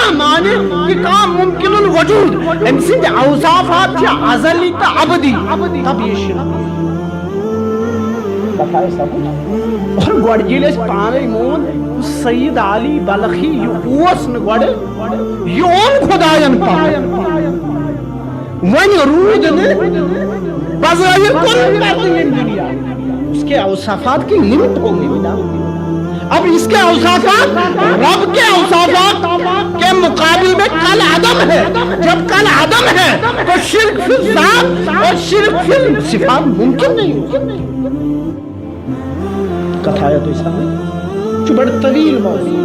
کیا معنی کہ کام ممکن الوجود ام سند اوصافات چھ ازلی تا ابدی تب یہ شرک اور گوڑ جیل اس پانے مون سید علی بلخی یہ اوسن گوڑ یہ اون خدایان پاک ون رود نے بظاہر کن کرتے دنیا اس کے اوصافات کی لمٹ ہو گئی اب اس کے اوصافات رب کے اوصافات کے مقابل میں کل عدم ہے جب کل عدم ہے تو شرک فی الذات اور شرک فی الصفات ممکن نہیں کتھایا تو اس میں جو بڑا طویل موضوع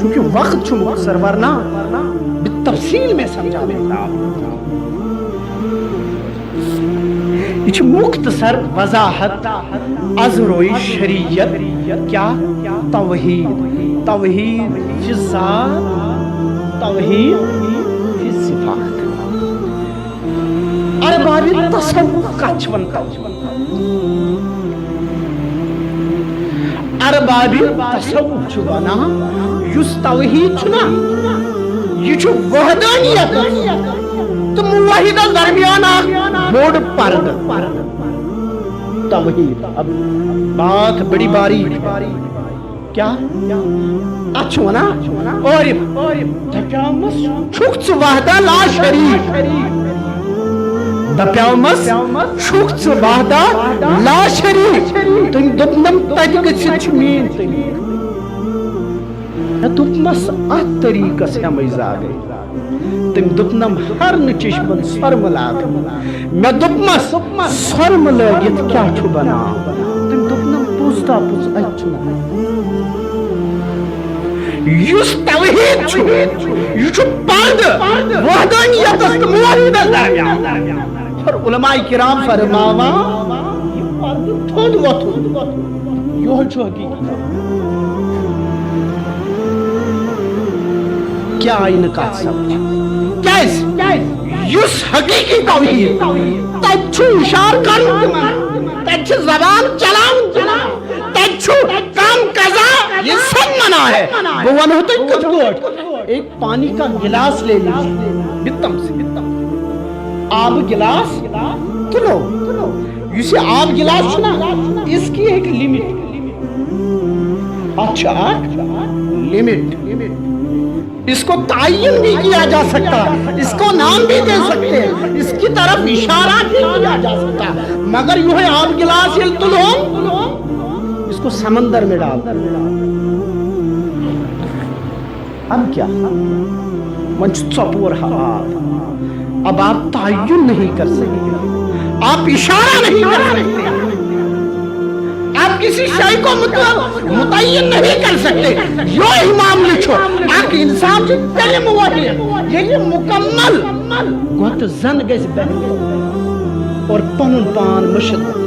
چونکہ وقت چھو مختصر ورنہ بالتفصیل میں سمجھا دیتا یہ مختصر وضاحت از روی شریعت کیا توحید توحید فی ذات توحید فی صفات ارباب تصوف کچھ ونتا ارباب تصوف چھو بنا یس توحید چھنا یہ چھو وحدانیت تو موحدہ درمیان بوڑ پرد توحید اب بات بڑی باری کیا اچھو نا اور دپیامس چھکت وحدہ لا شریف دپیامس چھکت وحدہ لا شریف تم دپنم تج گچھت مین طریق دپمس ات طریقہ سے ہم ایزا گئی تم دپنم ہر نچشمن سرم لاغ میں دپمس سرم لگت کیا چھو بنا تم دپنم پوستا پوس اچھنا یس توحید چھو یہ چھو پرد وحدانیت است موحد درمیان اور علماء کرام فرماوا یہ پرد تھوڑ وطو یہ چھو حقیقی کیا انکار سمجھ کیس یس حقیقی توحید تجھو اشار کرن تجھو زبان چلاؤں تجھو کام قضا یہ سب منع ہے وہ ون ہوتا ہے کچھ گوٹ ایک پانی کا گلاس لے لیجیے بتم سے آب گلاس تلو اسے آب گلاس چھنا اس کی ایک لیمٹ اچھا لیمٹ اس کو تعین بھی کیا جا سکتا اس کو نام بھی دے سکتے اس کی طرف اشارہ بھی کیا جا سکتا مگر یوں ہے آب گلاس تلو اس کو سمندر میں ڈال اب کیا منچ چپور اب آپ تعین نہیں کر سکتے آپ اشارہ نہیں کر سکتے آپ کسی شے کو متعین نہیں کر سکتے یو امام لکھو آپ انسان سے پہلے موحد یہ مکمل گوت زن گیس بہن اور پنن پان مشد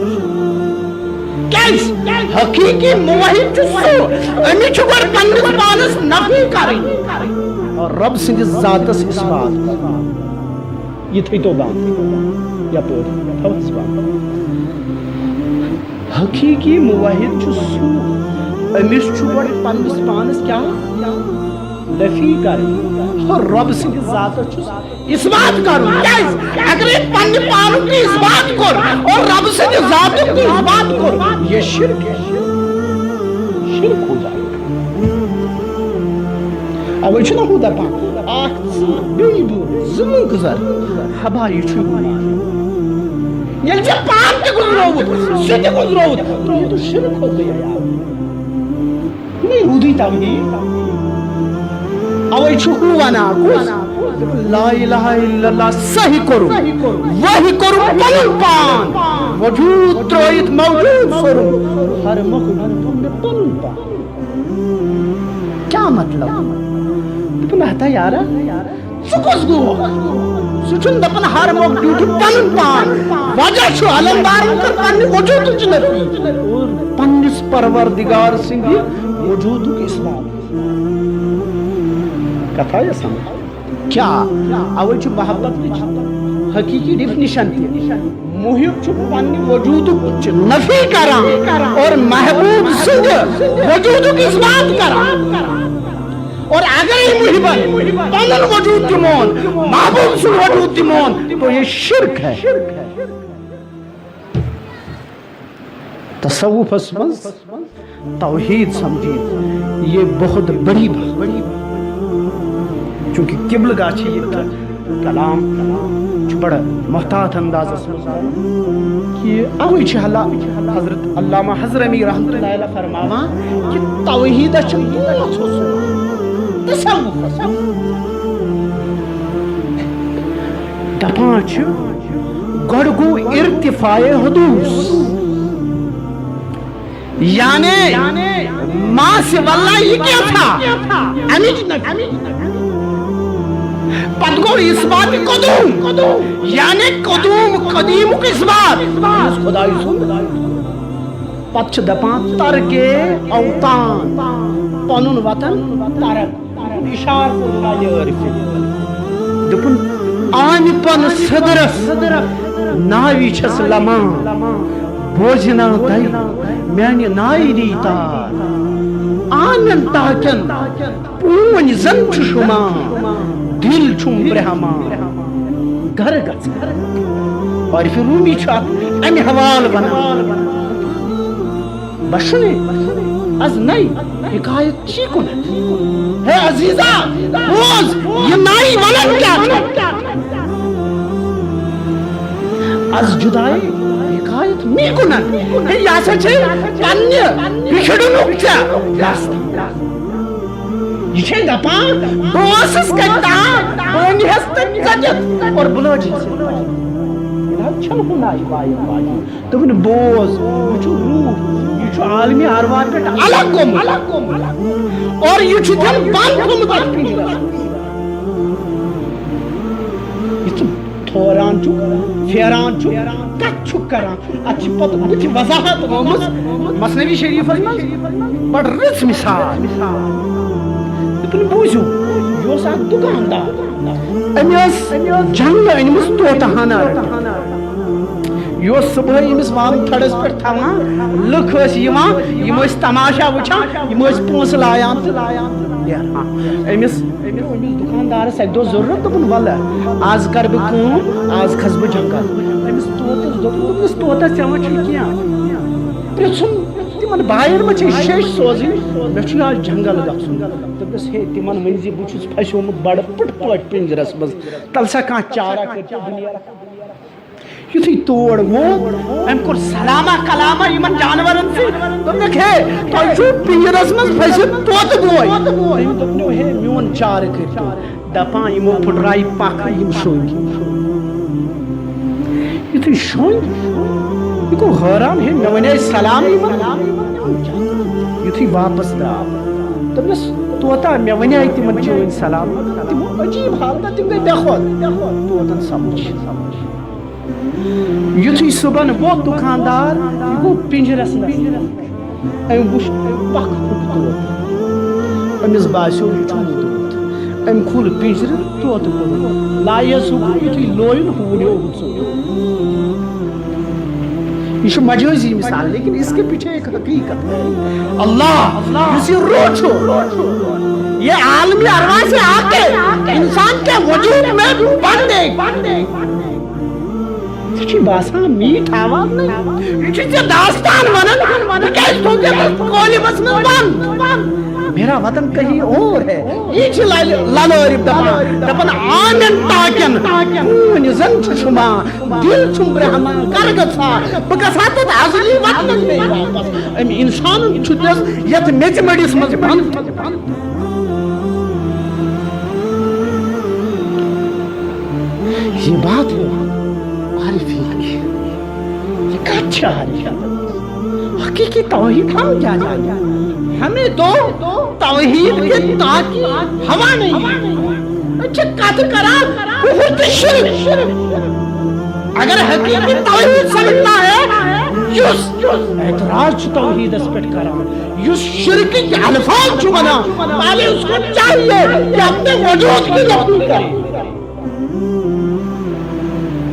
کیس حقیقی موحد جسو امی چھوڑ پنن پانس نفی کریں اور رب سنگ ذات اس بات یہ تھی تو بات یا پور تھوس بات حقیقی موحد جسو امیش چھوڑ پنس پانس کیا نفی کریں اور رب سنگ ذات اس بات کروں اگر ایک پنن پانوں کی اس بات کر اور رب سنگ ذات کی اس بات کر یہ شرک ہے شرک ہو جائے اوہ چھنا ہو در پان آخ بیدو زمن گزر حبا یہ چھو یل سے پان تے گزرو سے تے گزرو تو یہ تو شرک ہو گیا یار نہیں رودی توحید اوہ چھو وانا لا الہ الا اللہ صحیح کرو وہی کرو پنن پان وجود ترویت موجود سرو ہر مخلوق میں پنن پان کیا مطلب دپن ہتا یارا سکس گو سچن دپن ہر مخلوق پنن پان وجہ چھو علمدار کر پنن وجود جنفی اور پنس پروردگار سنگی وجود کی اسلام کتھا یہ سمجھ کیا اوہ چھو محبت حقیقی ڈیفنیشن تھی محب چھو پانی وجود نفی کرا اور محبوب سنگ وجود کی اثبات کرا اور اگر یہ محبت پنن وجود تمون محبوب سن وجود تمون تو یہ شرک ہے. تصوف اسمز توحید سمجھیں یہ بہت بڑی بات. چونکہ قبل گاہ یہ کلام بڑا محتاط انداز کہ اوی حضرت علامہ حضرمی رحمۃ اللہ علیہ فرماوا کہ توحید دپان گۄڈٕ گوٚو ارتفاع حدوث یعنی ماں سے واللہ یہ کیا تھا امیج نبی پت گو اس بات قدوم یعنی قدوم قدیم کو اس بات خدای سن پت چھ دپان ترکے اوطان پنن وطن ترک اشار کو عارف دپن آن پن صدرس ناوی چھس لمان بوجنا دائی میانی نائی دیتا آنن تاکن پون زن چھ شما دل چھم برہما گھر گز اور پھر رومی چھاپ امی حوال بنا بشنے از نئی حکایت چی کن ہے عزیزہ روز یہ نائی ولن کیا از جدائی حکایت می کنن ہے یا سچے پنیہ بچھڑنک چا یہ چھے دپان بوسس کتا بونی ہستن زجت اور بلوجی سے چھن ہنائی بائی تمہیں بوز یہ چھو روح یہ چھو عالمی آروار پہ الگ کم اور یہ چھو دن بان کم در پینجرہ یہ چھو تھوران چھو فیران چھو کت چھو کران اچھی پتہ بچ وضاحت مصنوی شریف بڑھ رچ مثال تم بوزو یہ سا دکاندار امس جنگ انمس توتہ ہنا یہ صبح امس وام تھڑس پہ تھوان لکھ یہ تماشا وچھان یہ پونس لایان امس دکاندارس اک دو ضرورت دپن ولہ آز کر بہ کٲم آز کھس بہ جنگل امس توتس دوپس توتہ ژےٚ چھُ کینٛہہ پرژھُن تمن بایَن ما چھِ شیش سوزٕنۍ مےٚ چھُ آز جنگل گژھُن دوٚپُس ہے تمن ؤنۍ زِ بہٕ چھُس پھسیومُت بڑٕ پٕٹھ پٲٹھۍ پِنجرس منٛز تل سا کانٛہہ چارا کٔرِتھ دُنیا یُتھُے تور ووت أمۍ کوٚر سلاما کلاما یِمن جانورن سۭتۍ دوٚپنکھ ہے تۄہہِ چھُو پِنجرس منٛز پھٔسِتھ طوطہٕ بوے أمۍ دوٚپنو ہے میون چارٕ کٔرتو دپان یِمو پھٕٹرایہِ پکھ یِم شۄنٛگۍ یُتھُے شۄنٛگۍ یہ کو حیران ہے مےٚ ونے سلام یُتھُے واپس درٛاو دوٚپنس طوطہ مےٚ ونے تِمن چٲنۍ سلام تِمو عجیٖب حالت تِم گٔے بے خود طوطن سمجھ یُتھُے صُبحن ووت دُکاندار یہِ گوٚو پِنجرس نزدیٖک أمۍ وٕچھ پکھ پھُٹ طوطہٕ أمِس باسیو یہِ چھُ موٗدمُت أمۍ کھوٗل پِنجرٕ طوطہٕ کوٚڑُن لایس ہُہ یُتھُے لویُن ہوٗنیو ژوٚل یہ چھُ مجازی مثال لیکن اس کے پیچھے ایک حقیقت ہے اللہ اس روح چھو یہ عالمی ارواح سے آ کے انسان کے وجود میں بند دے یہ چھ باسان میٹھ آواز نہیں یہ چھ داستان ونن یہ کیس تو کے کولی بس میں بند میرا وطن کہیں اور ہے یہ چھ لالوری دپن آنن تاکن کون زن چھ شما دل چھم برہما کرگتھا بکسا تت ازلی وطن میں واپس ام انسان چھ دس یت میچ مڈیس مز بند یہ بات ہے عارفی کی یہ کچھ حقیقی توحید ہم کیا جانیں ہمیں تو توحید کے تاکی ہوا نہیں ہے اچھا قاتل کرا کفر شرک اگر حقیقی توحید سمجھنا ہے یس اعتراض توحید اس پٹ کرا یس شرک کے الفاظ چھو بنا پہلے اس کو چاہیے کہ اپنے وجود کی نفی کرے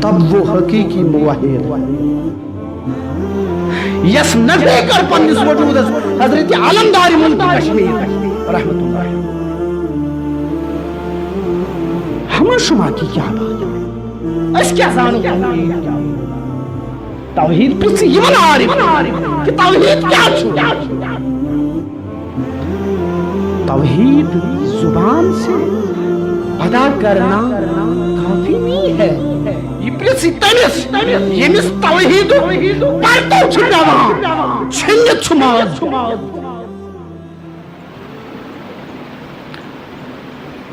تب وہ حقیقی موحد یس نفی کر پنس وجود حضرت علمدار ملک کشمیر رحمت اللہ فرما شما کی کیا بات اس کیا زانو توحید پرسی یمن عارف کہ توحید کیا چھو توحید زبان سے ادا کرنا کافی نہیں ہے یہ پرسی تمس یمس توحید پرتو چھو پیوان چھنت چھو ماز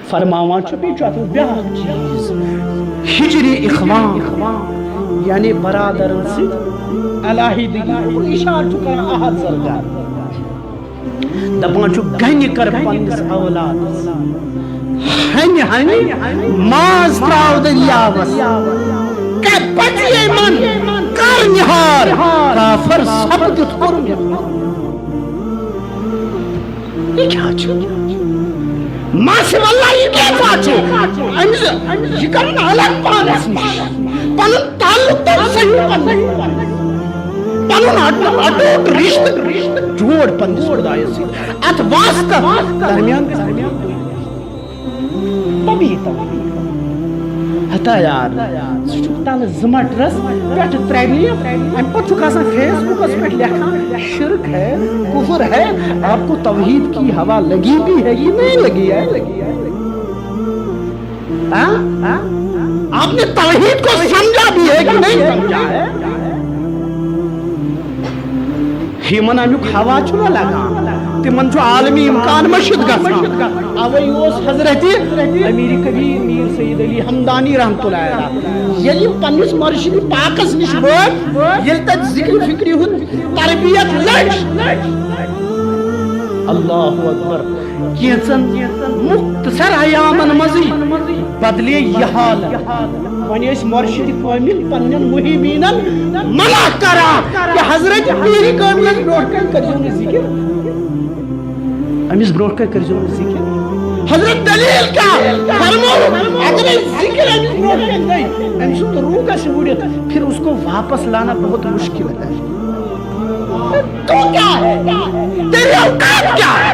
فرماوان چھو بیچو اتو بیاک چیز ہجری اخوان یعنی برادرن سے علیحدگی کو اشارہ چھو کرنا احد سرگار دپان چھو گنی کر پنس اولاد ہنی ہنی ماز تراو دریاوس کہ بچی من کر نہار کافر سبدت کرم یہ کیا چھو ماشاء اللہ یہ کیسا چھو یہ کرنا الگ پانس نش پنن تعلق تو صحیح پنن اٹوٹ رشت جوڑ پنس خدای سے ات واسطہ درمیان طبیعت ہتا یار سچ تال زمٹ رس پٹ ترلی ام پت کاسا فیس بک اس پہ لکھا شرک ہے کفر ہے آپ کو توحید کی ہوا لگی بھی ہے یہ نہیں لگی ہے آپ نے توحید کو سمجھا بھی ہے کہ نہیں سمجھا ہے ہیمن امیک ہوا چھنا لگا تمن چھو عالمی امکان مشد گژھان اوے اوس حضرت امیر کبیر میر سید علی حمدانی رحمۃ اللہ علیہ یلی پنس مرشد پاکس نش ووت یل تک ذکر فکری ہن تربیت لچ اللہ اکبر کینچن مختصر ایامن مزی بدلے یہ حال ونی اس مرشد کامل پنن مہمینن منع کرا کہ حضرت پیر کامل بروٹ کن کرزو ذکر امس بروٹ کن کرزو ذکر حضرت دلیل کیا فرمو اگر ذکر امس بروٹ کن گئی امس تو روح کا شہوریت پھر اس کو واپس لانا بہت مشکل ہے تو کیا ہے تیری اوقات کیا ہے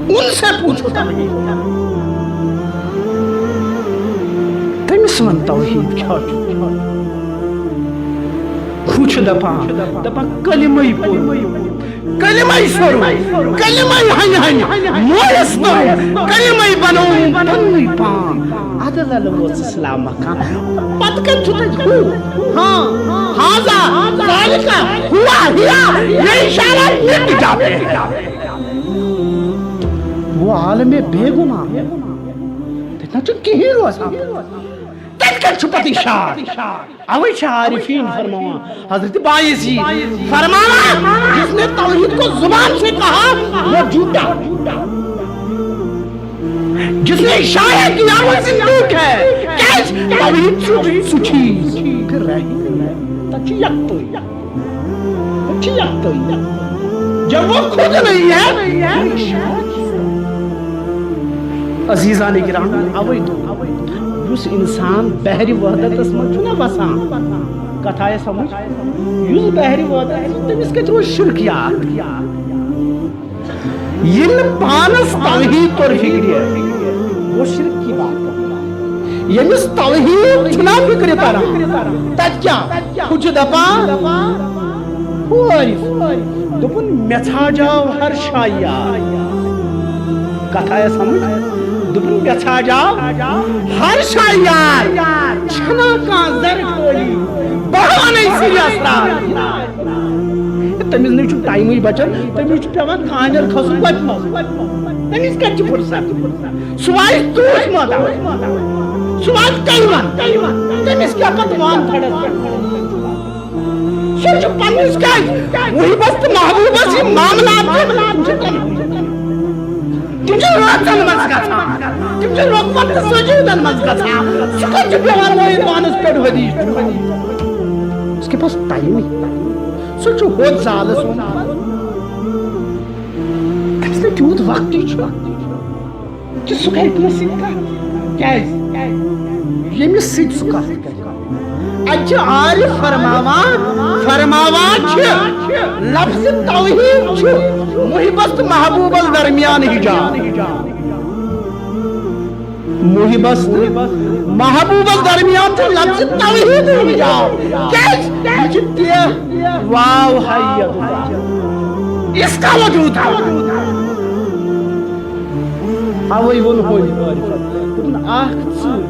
ان سے پوچھو تمس ون توحید کیا پوچھ دپان کلمہ پور کلمہ سورو کلمہ ہن ہن مولس تو کلمہ بنو پنوی پان عدل الوس اسلام کا پت کن چھو ہو ہاں ہاذا ذالک ہوا ہیا یہ اشارہ مٹ جاتے ہیں وہ عالم بے گناہ تیتنا چون کہیں روزا تیت کر چھپت اشار اوی عارفین فرماوا حضرت بایزید فرماوا جس نے توحید کو زبان سے کہا وہ جھوٹا جس نے اشارہ کیا وہ زندوق ہے کیس توحید سچی پھر رہی تچی یکتوئی جب وہ خود نہیں ہے عزیزان کرام اوی دو یس انسان بحری وحدت اسمت چھنا بسان کتھا ہے سمجھ یس بحری وحدت تمس کترو شرکیات یہ پانس توحید پر فکری ہے وہ شرک کی بات کرتا یمس توحید چھنا فکری تارا تت کیا کچھ دپا دپن میچھا جاؤ ہر شایا کتھا ہے سمجھ دپن گھا جاؤ ہر شاید چھنا کان زر کھولی بہانے سی اسرار تمس نہیں چھو ٹائم ہی بچن تمس چھو پیوان کانجر کھسن وت مز تمس کت فرصت سوائے توس مت سوائے کیون تمس کیا پت وان تھڑس سوچ پنس کا وہی بس محبوب سی معاملات تم چھو روزن مز گژھان تم چھو رقبت سجودن مز گژھان سکت چھو پیوان وہ انوانس پیڑ حدیث اس کے پاس ٹائم ہی سو چھو ہوت زال سون تمس نے تیوت وقت ہی چھو کہ سکر کنس سید کا کیاز یمس سید سکر اچھا عارف فرماوان چھ لفظ توحید چھ محبت محبوب درمیان حجاب محبت محبوب درمیان چھ لفظ توحید حجاب کیس واو حید اس کا وجود ہے اوئی ون ہوئی معرفت تم آخ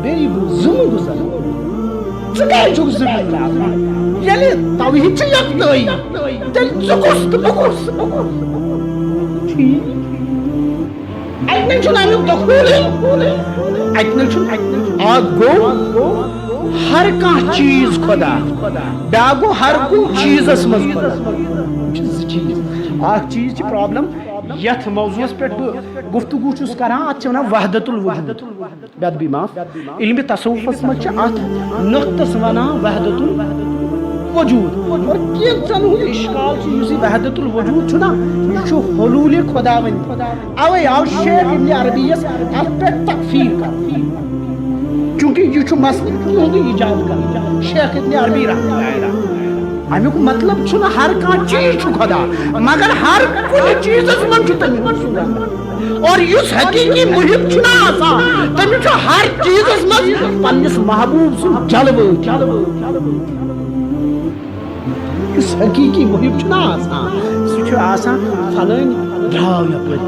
بیئی زم گزر ژٕ چھُکھ زٔمیٖن ییٚلہِ توحیٖد چھِ یکتٲیی تیٚلہِ ژٕ کُس تہٕ بہٕ کُس ٹھیٖک اَتہِ نَے چھُنہٕ اَمیُک دخوٗلٕے اَتہِ نَے چھُنہٕ اکھ گوٚو ہر کانٛہہ چیٖز خۄدا بیٛاکھ گوٚو ہر کُنہِ چیٖزس منٛز خۄدا یِم چھِ زٕ چیٖز اکھ چیٖز چھِ پرٛابلم یتھ موضوعس پٮ۪ٹھ بہٕ گفتگو چھُس کران اتھ چھِ ونان وحدت الوجود بیدبی معاف علمِ تصوفس منٛز چھِ اتھ نقطس ونان وحدت الوجود اور کینٛژن ہُنٛد اشکال چھُ یُس یہِ وحدت الوجود چھُنا یہِ چھُ حلوٗلِ خۄداوندی اوے آو شیخ ابن عربیَس اتھ پٮ۪ٹھ تکفیٖر کرنہٕ چونکہ یہ چھُ مسلہٕ تُہُنٛدُے ایجاد کران شیخ ابن عربی رحمۃ اللہ علیہ امیُک مطلب چھُنہٕ ہر کانٛہہ چیٖز چھُ خۄدا مگر ہر کُنہِ چیٖزس منٛز چھُ تٔمِس اور یُس حقیٖقی محب چھُنہ آسان تٔمِس چھُ ہر چیٖزس منٛز پننِس محبوٗب سُنٛد جلوٕ یُس حقیٖقی محب چھُنہ آسان سُہ چھُ آسان فلٲنۍ درٛاو یپٲرۍ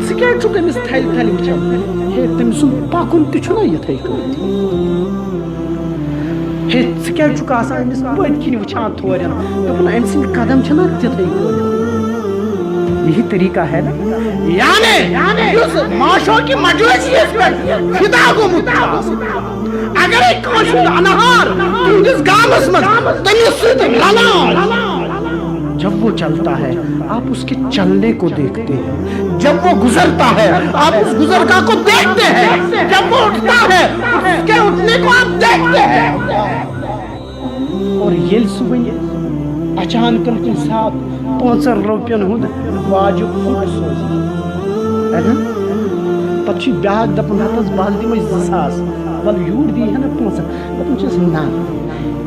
ژٕ کیٛازِ چھُکھ أمِس تھلہِ تھلہِ وٕچھان ہے تٔمۍ سُنٛد پکُن تہِ چھُنہ یِتھٕے کٲٹھۍ ہے ژٕ کیٛازِ چھُکھ آسان أمِس پٔتۍ کِنۍ وٕچھان تھورٮ۪ن دوٚپُن أمۍ سٕنٛدۍ قدم چھِنہ تِتھٕے کٲٹھۍ یہی طریقہ ہے نا یعنی یُس معاشو کہِ مجوٗسیَس پٮ۪ٹھ فِدا گوٚمُت اگرے کٲنٛسہِ ہُنٛد انہار تُہنٛدِس گامس منٛز تٔمِس سۭتۍ رلان جب وہ چلتا ہے آپ اس کے چلنے کو دیکھتے ہیں جب وہ گزرتا ہے آپ اس گزرگاہ کو دیکھتے ہیں جب وہ اٹھتا ہے اس کے اٹھنے کو آپ دیکھتے ہیں اور ییٚلہِ سُہ وۄنۍ اچانکن کُنہِ ساتہٕ 5 رۄپین ہُنٛد واجب فُٹ سوزِ پتہٕ چھُ بیٛاکھ دپان ہتس بہٕ حظ دِمے 2,000 وَلہٕ یوٗرۍ دی ہے نا 5 دپان چھُس نہ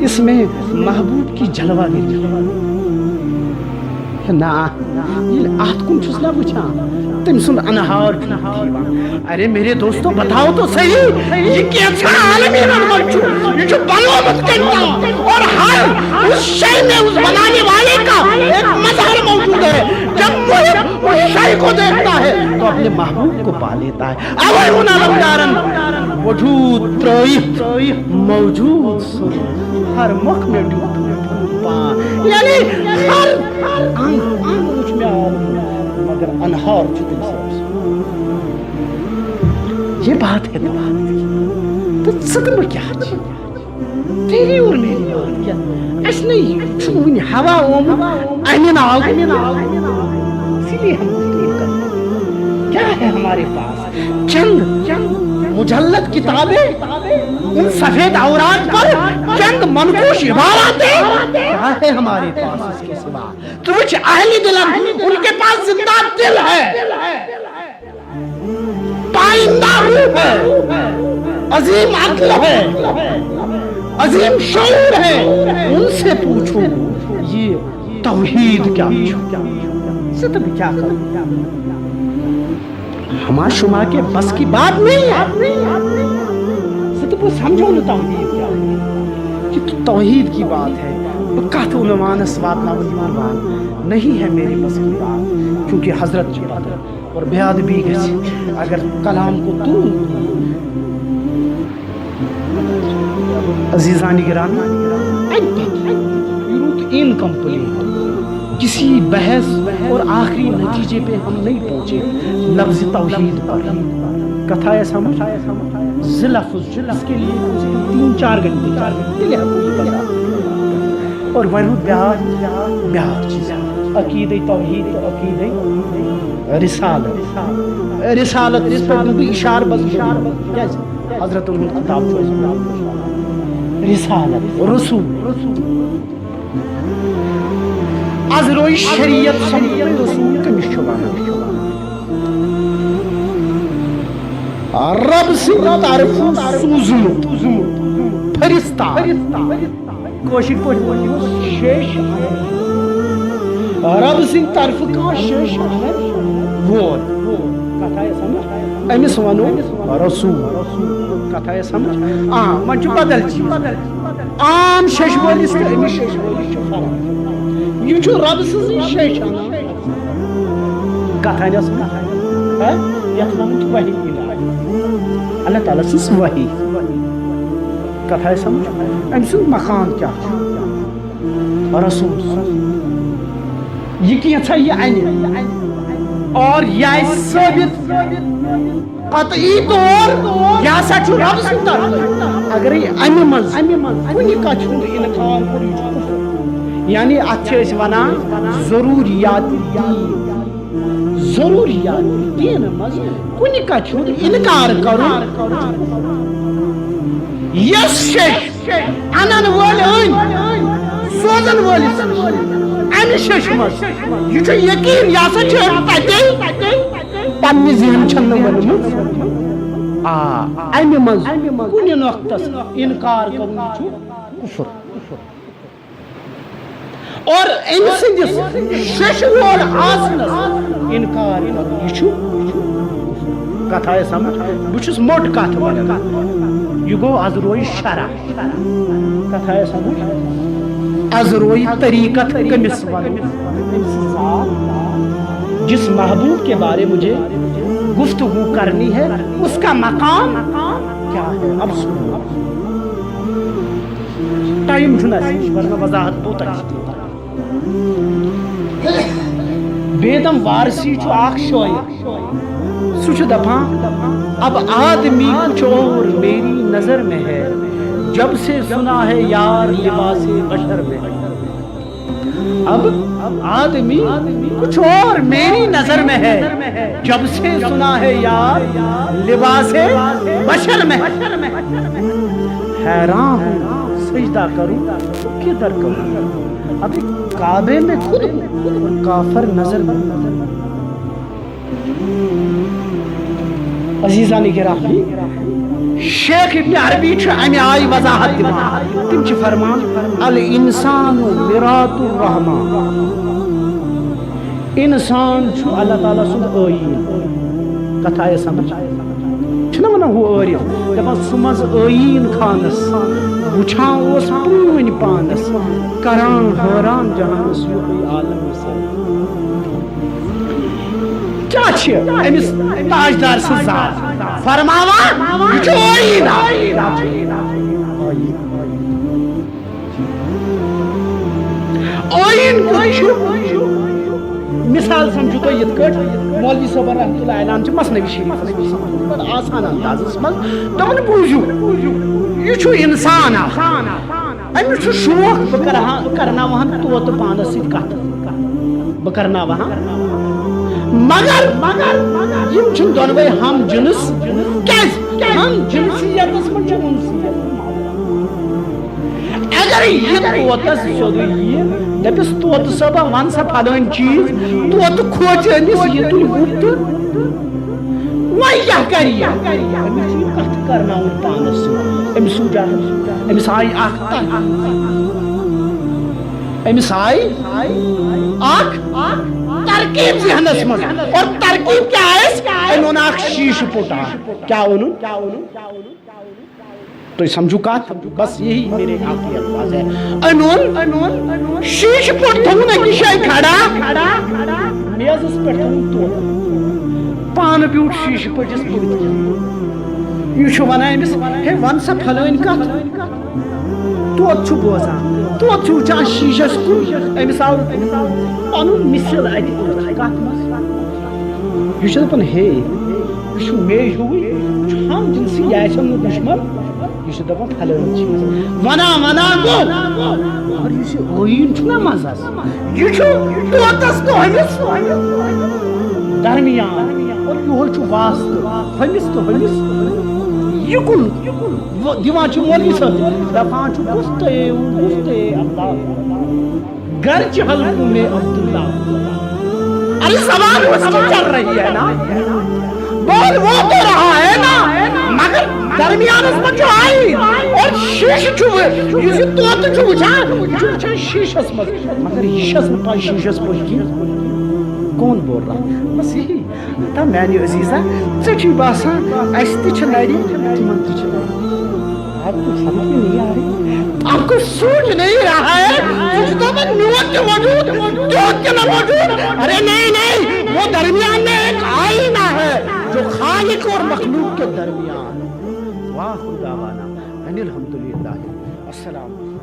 اس میں محبوب کی جلوہ گری نہ ییٚلہِ اتھ کُن چھُس نا وٕچھان تٔمۍ سُنٛد انہار ارے میرے دوستو بتاؤ تو صحیح یہ کیسا عالمینن منٛز چھُ یہ چھُ بنومُت کٔمۍ اور ہر اس شے میں اس بنانے والے کا ایک مظہر موجود ہے جب محب اس شے کو دیکھتا ہے تو اپنے محبوب کو پا لیتا ہے اوے ان علمدارن وجود ترٲیِتھ موجود سُن ہر مۄکھ مےٚ ڈیُت یعنی ہر انگ وٕچھ مےٚ آو مگر انہار چھُ تٔمِس یہ بات ہے تو ژٕ تہٕ بہٕ کیٛاہ چھِ تیری اور میری بات کیا اَسہِ نَے چھُنہٕ وٕنہِ ہوا آمُت اَمہِ ناو اسی لیے ہم تسلیم کرتے ہیں کیا ہے ہمارے پاس چند مجلد کتابیں ان سفید اوراق پر چند منقوش عباراتیں کیا ہے ہمارے پاس اس کے سوا تو وچ اہل دل ان کے پاس زندہ دل ہے پائندہ روح ہے عظیم عقل ہے عظیم شعور ہے ان سے پوچھو یہ توحید کیا سے تو کیا کروں ہما شما کے بس کی بات نہیں ہے سے تو سمجھو نا توحید کیا یہ تو توحید کی بات ہے کہت عنوان اسوات ناوان نہیں ہے میری بس کی بات کیونکہ حضرت کی بات اور بیاد بھی گئی اگر کلام کو تو عزیزانی گرامی انکمپلیٹ کسی بحث اور آخری نتیجے پہ ہم نہیں پہنچے لفظ توحید پر کتھا ہے سمجھ لفظ جس کے لیے 3-4 گھنٹے اور ورنہ بیاکھ چیز عقیدہ توحید عقیدہ رسالت اس پر بھی اشار بس حضرت الہند کتاب رسالت رسول از روی شریعت سمجھ رسول کمش چھوانا رب سے طرف سوزمت فرشتہ کوشش شیش رب سن طرف کا شیش وول کتھ آئی سمجھ امس ونو رسول کتھ آئی سمجھ من بدل چیز عام شیش وولس تو امس شیش وولس فرق یہ رب سن شیش کتھ آئی سمجھ یتھ ون وحی اللہ تعالیٰ سن وحی کتھ آئی سمجھ ام سن مقام کیا رسول یہ کیسا یہ ان اور یہ ثابت قطعی طور یہ سا چھو رب سن طرف اگر یہ امی منز کنی کا چھو انکار کری یعنی اچھے اس ونا ضروریات دین ضروریات دین مز کنی کا چھو انکار کرو یس شیش انن وول سوزن وول امہ شیش مز یہ یقین یہ سا تتے پنہ ذہن چھن ونمت امہ مز کن نقطس انکار کرن کفر اور ام سندس شیش وول آسنس انکار کرن یہ کتھ آئی سمجھ بہت موٹ کت ونان یہ گو از روی شرع کتھ آئی سمجھ از روی طریقت کمس ون جس محبوب کے بارے مجھے گفتگو کرنی ہے اس کا مقام کیا ہے اب سنو ٹائم چھنا ورنہ وضاحت بہت اچھی بیدم وارسی چھو آخ شوئی سوچ دفعہ اب آدمی کچھ اور میری نظر میں ہے جب سے سنا ہے یار لباس بشر میں اب آدمی کچھ اور میری نظر میں ہے جب سے سنا ہے یار لباس بشر میں حیران ہوں سجدہ کروں کدھر کروں اب کعبے میں خود کافر نظر میں عزیزان گرامی شیخ ابن عربی چھ امی آئی وضاحت دمان تم چھ فرمان الانسان مرات الرحمن انسان چھ اللہ تعالیٰ سن آئین کتھ آئے سمجھ چھنا ونا ہو آریف دبا سمز آئین خانس وچھان اس پرون پانس کران حیران جہانس یوہی عالم سے کیا چھے امس تاجدار سے ذات فرماوا یہ چھ آئین کچھ مثال سمجھو تو یہ کٹ مولوی صاحب رحمۃ اللہ علیہ چھ مثنوی شریف بڑا آسان انداز من دمن بوجو یہ چھ انسان امس چھ شوق کرنا وہاں توت پانس ست کت بہ کرنا وہاں مگر یم چھن دونوے ہم جنس کیز ہم جنسیت من چھ انسیت اگر یہ توتس سیودے یہ دپس توت صبا ون سا پھلن چیز توت کھوچ امس یہ تل بوت وای کیا کری امس یہ کت کرنا پانس امس سوجا امس آئی اخ امس آئی اخ ترکیب ذہنس من اور ترکیب کیا ہے انہوں نے اخ شیش پوٹا کیا انہوں تو سمجھو کات بس یہی میرے آپ کی الفاظ ہے انہوں شیش پوٹ تھوں نے کی شائی کھڑا میز اس پر تھوں تو پان بیوٹ شیش پوٹ جس پوٹ یہ چھو ونا امس ہے ون سا پھلوین کات تو اچھو بوزا تو اچھو چاہ شیشس کو امس آور پانون مثل ایتی پوٹ کات مس یہ چھو پن ہے یہ چھو میش ہوئی ہم جنسی یایسا نو دشمن یہ چھو دپا پھلوین چیز ونا گو اور یہ چھو آئین چھو نا مزاز یہ چھو توتس تو ہمس درمیان اور یہ چھو واسط ہمس تو ہمس یہ کن دیوان چھو مولی صاحب دفعان چھو گفتے اللہ گھر چہلکوں میں عبداللہ ارے زبان اس کی چل رہی ہے نا بول وہ تو رہا ہے نا مگر درمیان مجھ آئی اور شیش یہ توت وچان شیشس مز مگر یہ پہ شیشس پہ کی کون بول رہا بس یہی تا میانی عزیزہ ٹھیک باسان اس تہ نری تمن تہ آپ کو سمجھ میں نہیں آ رہی آپ کو سوچ نہیں رہا ہے ارے نہیں وہ درمیان میں ایک آئینہ ہے جو خالق اور مخلوق کے درمیان واہ خدا وانا الحمدللہ السلام